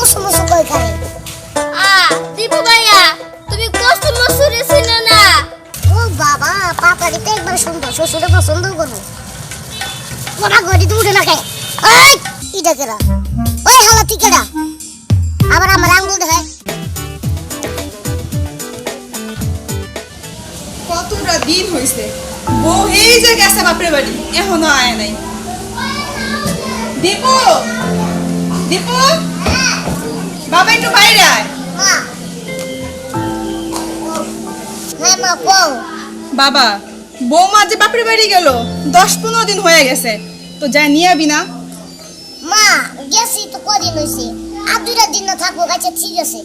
কসু মসু কই খারে দীপু ভাইয়া তুমি কষ্ট মসুরে ছিল না। ও বাবা পাতারি তো একবার সুন্দর শ্বশুরে পছন্দ করো ওরা গড়ি তো উঠে না খায় এই ইটা কেরা ওই হালাতি কেরা আবার আমার আঙ্গুল দেখায় কতটা দিন হইছে বউ এই যে গেছে বাপরে বাড়ি এখনো আয় নাই। দীপু দীপু বাবা একটু বাইরে আয়। মা হ্যাঁ মা কও বাবা বৌমা যে বাপরে বাড়ি গেল 10-15 দিন হয়ে গেছে তো যাই নিয়ে আবি না। মা গেছি তো কদিন হইছে আর দুইটা দিন না থাকবো আচ্ছা ঠিক আছে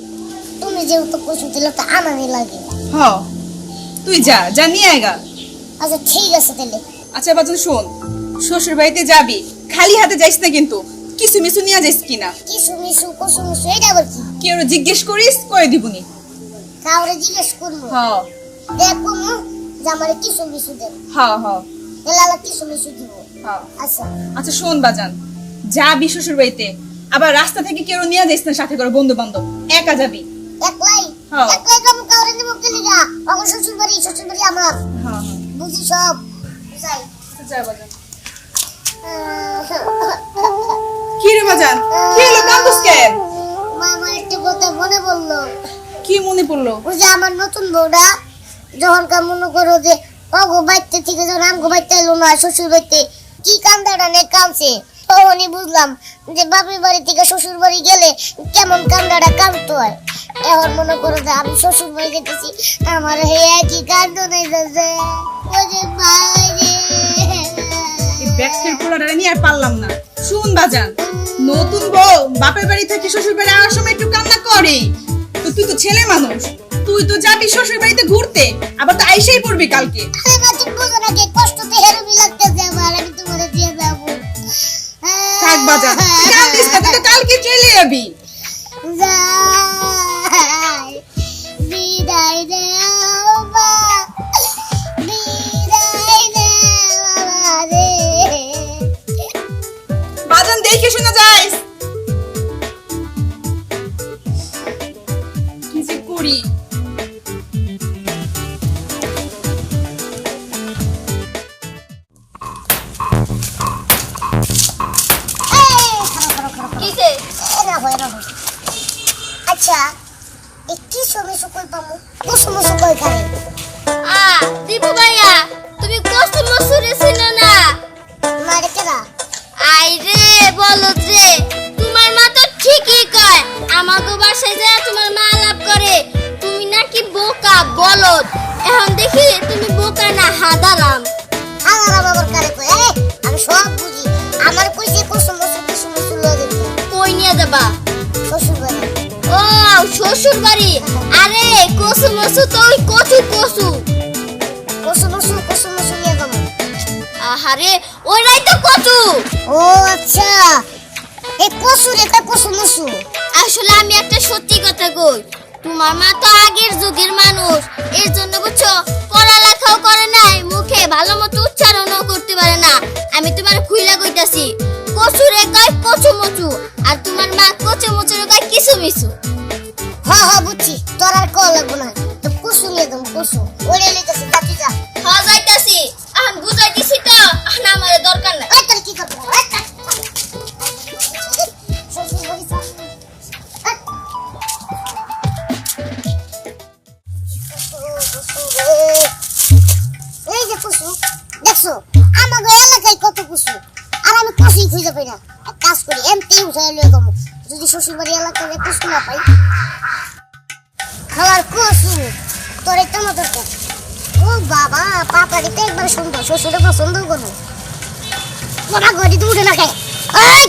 তুমি যেহেতু কসু দিলে তো আনানি লাগে হ তুই যা যা নিয়ে আয়গা। আচ্ছা ঠিক আছে তাহলে আচ্ছা বাজন শোন শ্বশুর বাড়িতে যাবি খালি হাতে যাইস না কিন্তু কিছু মিছু নিয়ে যাইস কিনা। কিছু মিছু কসু মিছু এটা আবার কি কেউ জিজ্ঞেস করিস কয়ে দিবনি। কাউরে জিজ্ঞেস করবো হ দেখো যে আমার কিছু মিছু দেব হ হ এলালা কিছু মিছু দিব হ আচ্ছা আচ্ছা শোন বাজান যাবি শ্বশুর বাড়িতে আবার রাস্তা থেকে কেউ নিয়ে যাইস না সাথে করে বন্ধু বান্ধব একা যাবি। একলাই হ্যাঁ। একলাই কাম কাউরে দেব কে লিগা আমার শ্বশুর বাড়ি আমার হ্যাঁ বুঝি সব যাই যা বাজান। কি রে বাজান কি হলো কান্দুস কেন? মা আমার একটা কথা মনে পড়লো কি মনে পড়লো? ওই যে আমার নতুন বউটা যখন কা মনে করো যে অগো বাইতে থেকে যখন আমগো বাইতে এলো না শ্বশুর বাড়িতে কি কান্দাটা নে কাঁদছে তখনই বুঝলাম যে বাপের বাড়ি থেকে শ্বশুর বাড়ি গেলে কেমন কান্দাটা কাঁদতে হয়। এখন মনে করো যে আমি শ্বশুর বাড়ি যেতেছি আমার হে কি কান্দ নেই যাচ্ছে ওরে বাইরে এই ব্যাগের পোলাটা নিয়ে আর পারলাম না। শুন বাজান নতুন বউ বাপের বাড়ি থেকে শ্বশুর বাড়ি আসার সময় একটু কান্না করে তো তুই তো ছেলে মানুষ তুই তো যাবি শ্বশুর বাড়িতে ঘুরতে আবার তো আইসাই পড়বি কালকে। আরে মা তুমি বুঝো না যে কষ্টতে হেরমি লাগতেছে আমার আমি তোমারে দিয়ে যাবো থাক বাজান কান্দিস না তুই তো কালকে চলে যাবি। যাই বিদায় দে মা বিদায় দে বাবা রে বাজান দেখে শোনা যাইস কি যে করি। কিসে আচ্ছা এই কি সময় সকল পামু কুসুম সকল খারে দীপু ভাইয়া তুমি কষ্ট মসুরে ছিল না। মারে কেরা আইরে বলো রে তোমার মা তো ঠিকই কয় আমাকে বাসায় যায় তোমার মা আলাপ করে তুমি নাকি বোকা বলদ এখন দেখি তুমি বোকা না হাদারাম। আমার বাবার কারে কই আমি সব বুঝি আমার কইছে কুসুম লয়ে যেতে কই নিয়ে যাবা? শ্বশুর বাড়ি ও শ্বশুর বাড়ি। আরে কসু মসু তো ওই কচু কচু। কুসুম নিয়ে যাবো আহারে ওইটাই তো কচু। ও আচ্ছা এই কসু রেখা কুসুম আসলে আমি একটা সত্যি কথা কই তোমার মা তো আগের যুগের মানুষ এর জন্য বুঝছো পড়ালেখাও করে নাই মুখে ভালো মতো উচ্চারণও করতে পারে না। আমি তোমার খুইলা কইতাছি কচুরে কয় কচু মচু আর তোমার মা কচু মচুরে কয় কিছু মিছু। হ্যাঁ বুঝছি তোর আর কল লাগবো না তো কুসু নিয়ে যাবো কুসু ওরে লিতেছি যাতি যা হ্যাঁ যাইতাছি এখন বুঝাই দিছি তো এখন আমার দরকার নাই। এই তোর কি করবো শ্বশুর বাড়ি যা এই যে কুসু দেখছো আমাকে এলাকায় কত কুসু আর আমি কুসুই খুঁজে পাই না এক কাজ করি এমনি উঠাই লিয়ে যাবো যদি শ্বশুর বাড়ি এলাকায় কুসু না পাই খাওয়ার কুসু তোর একটা মতো ও বাবা পাতারি তো একবার সুন্দর শ্বশুরে পছন্দ করো ওরা গড়ি তো উঠে না খায় এই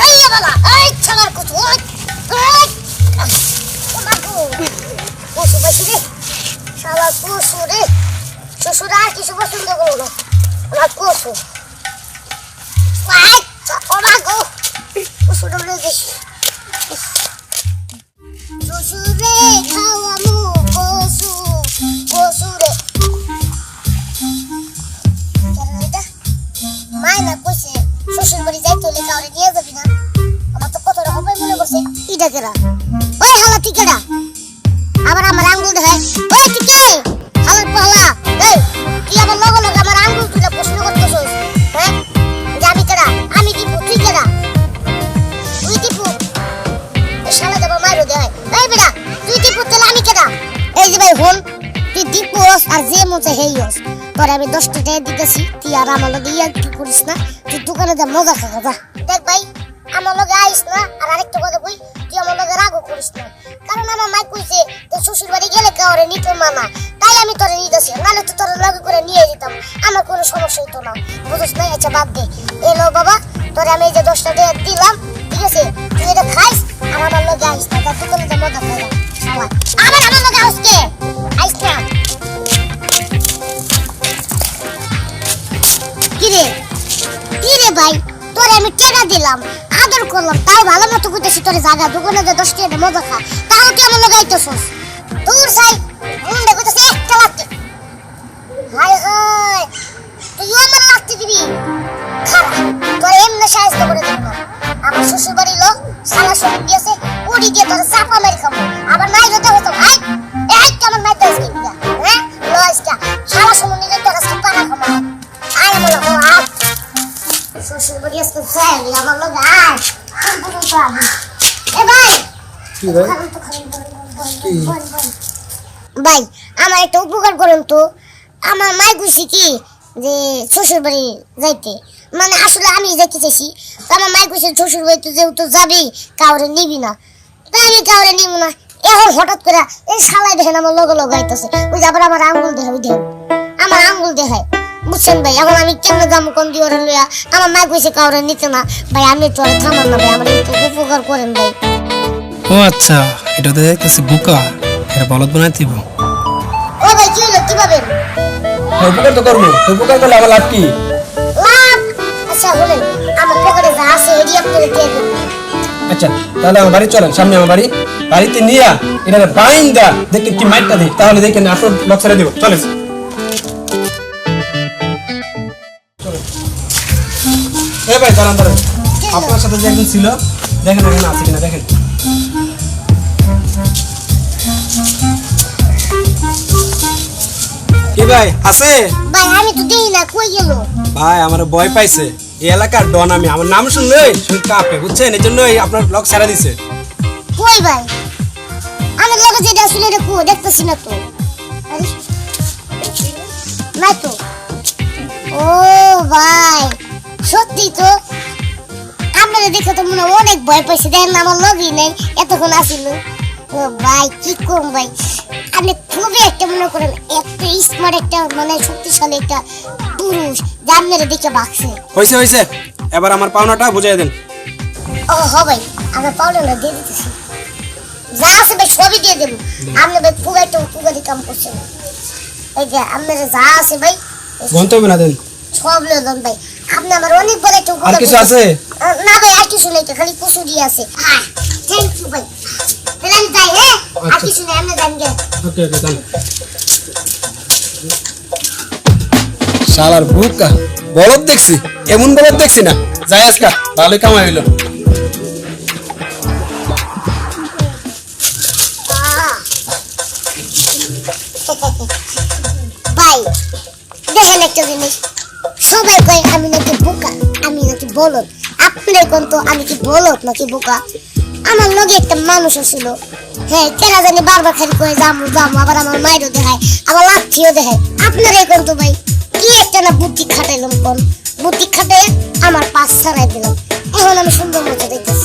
এই বাবা এই ছাড়ার কুসু ওই এই ও মা গো কুসু পাইছি রে শালা কুসু রে শ্বশুর আর কিছু পছন্দ করো না ওরা কুসু ও মা গো কুসুটা বলে দেখি শ্বশুরে খাওয়ামু কসু কসুরে মায়না কইছে শ্বশুর বাড়ি যাইতে হলে কাউরে নিয়ে যাবি না আমার তো কত রকম মনে করছে ইটা কেরা কেডা ওই হালা তুই কেডা আবার আমার আঙ্গুল দেখায় ওই তুই কে হালার পালা এই তুই আমার লগে লগে আমার আঙ্গুল তুই প্রশ্ন করতেছস হ্যাঁ যে আমি কেডা আমি দীপু তুই কেডা তুই দীপু এই শালা দেব মাইরো দেয় এই বেটা তুই দীপু তাহলে আমি কেডা এই যে ভাই হল তুই দীপুস আর যে মোচে হেইস পরে আমি 10 টাকা দিতেছি তুই আর আমার লগে ইয়া কি করিস না তুই দোকানে যা মজা খা যা দেখ ভাই আমার লগে আইস না আর আরেকটা কথা কই তুই আমার লগে রাগও করিস না কারণ আমার মা কইছে যে শ্বশুর বাড়ি গেলে কাউরে নিতে মানা তাই আমি তোরে নিতেছি নালে তো তোর লগে করে নিয়ে যেতাম আমার কোনো সমস্যা হইতো না বুঝছ না আচ্ছা বাদ দে এলো বাবা তোরে আমি এই যে 10 টাকা দিলাম ঠিক আছে তুই এটা খাইস আর আমার লগে আইস না তা দোকানে যা মজা খা আবার আমার লগে আইস কে আইস না কিরে কিরে ভাই তোরে আমি টাকা দিলাম আদর করলাম তাই ভালো মতো কইতেছি তোরে জায়গা দোকানে যে 10 টাকা মজা খা তাও তুই আমার লগে আইতেছস দূর সাই মুন্ডে কইতেছে একটা লাগতে হায় হায় তুই আমার লাগতে দিবি খারাপ তোরে এমনি সাহায্য করে দেব না আমার শ্বশুর বাড়ি লোক সালা শরীর দিয়েছে ওড়ি দিয়ে তোরে চাপা মারি খাবো আবার নাই হতে হতো ভাই এই কেমন মাইতে আসবি হ্যাঁ লয়সটা সারা সময় নিলে তোর কাছে পানা খাবো আয় আমার লোক আয় শ্বশুর বাড়ি আসতে চাই আমার লোক আয় এ ভাই কি ভাই ভাই আমার একটা উপকার করেন তো আমার মাই কইছে কি যে শ্বশুর বাড়ি যাইতে মানে আসলে আমি যাইতে চাইছি তো আমার মাই কইছে শ্বশুর বাড়ি তুই যেহেতু যাবি কাউরে নিবি না তাই আমি কাউরে নিব না এখন হঠাৎ করে এই শালাই দেখেন আমার লগে লগে আইতাছে ওই যে আবার আমার আঙ্গুল দেখায় ওই দেখেন আমার আঙ্গুল দেখায় বুঝছেন ভাই এখন আমি কেমনে যাবো কোন দিয়ে ওরে লইয়া আমার মা কইছে কাউরে নিতে না ভাই আমি তো আর থামান না ভাই আমার একটু উপকার করেন ভাই ও আচ্ছা এটা তো দেখতেছি বোকা এটা বলদ বানাই দিব ও ভাই কি হলো কিভাবে উপকার তো করবো উপকার করলে আমার লাভ কি লাভ আচ্ছা বলেন আমার পকেটে যা আছে এডি আপনাদের দিয়ে দেব আচ্ছা তাহলে আমার বাড়ি চলেন সামনে আমার বাড়ি বাড়িতে নিয়া এটা বাইন্দা দেখেন কি মাইটটা দিই তাহলে দেখেন আপনার লক ছেড়ে দিব চলেন এ ভাই দাঁড়ান দাঁড়ান আপনার সাথে যে একজন ছিল দেখেন এখানে আছে কিনা দেখেন কি ভাই আছে ভাই আমি তো দেই না কই গেল ভাই আমার ভয় পাইছে এই এলাকার ডন আমি আমার নাম শুনলেই শুনে কাঁপে বুঝছেন এই জন্যই আপনার লক ছেড়ে দিছে কই ভাই আমার লগে যেটা আসলে এটা কো দেখতেছি না তো আরে না তো ও ভাই সত্যি তো আপনারা দেখে তো মনে হয় অনেক ভয় পাইছে দেখেন আমার লগই নেই এতক্ষণ আসিল ও ভাই কি কম ভাই আপনি খুবই একটা মনে করেন একটা স্মার্ট একটা মানে শক্তিশালী একটা পুরুষ যা আপনারা দেখে বাঁকছে হয়েছে হয়েছে এবার আমার পাওনাটা বুঝাই দেন ও ভাই আমরা পাউডারটা দিয়ে দিতেছি যা আছে ভাই সবই দিয়ে দেবো আপনি ভাই খুব একটা উপকারী কাম করছেন এই যে আপনারা যা আছে ভাই গন্তব্য না দেন সব লোন ভাই আপনি আমার অনেক বড় একটা উপকার আর কিছু আছে না ভাই আর কিছু নেই তো খালি কুসুরি আছে থ্যাংক ইউ ভাই তাহলে আমি যাই হ্যাঁ আর কিছু নেই আপনি যান গে ওকে ওকে দেন শালার বুকা বলদ দেখছি এমন বলদ দেখছি না যাই আজকা ভালোই কামাই হইলো ভাই দেখেন একটা জিনিস সবাই কয় আমি নাকি বোকা আমি নাকি বলদ আপনার কোন তো আমি কি বলদ নাকি বোকা আমার লগে একটা মানুষ ছিল হ্যাঁ কেনা জানি বারবার খালি কয়ে যামু যামু আবার আমার মায়েরও দেখায় আবার লাঠিও দেখায় আপনার কোন তো ভাই কি একটা না বুদ্ধি খাটাইলাম কোন বুদ্ধি খাটাই আমার পাশ ছাড়াই দিলাম এখন আমি সুন্দর মতো দেখতেছি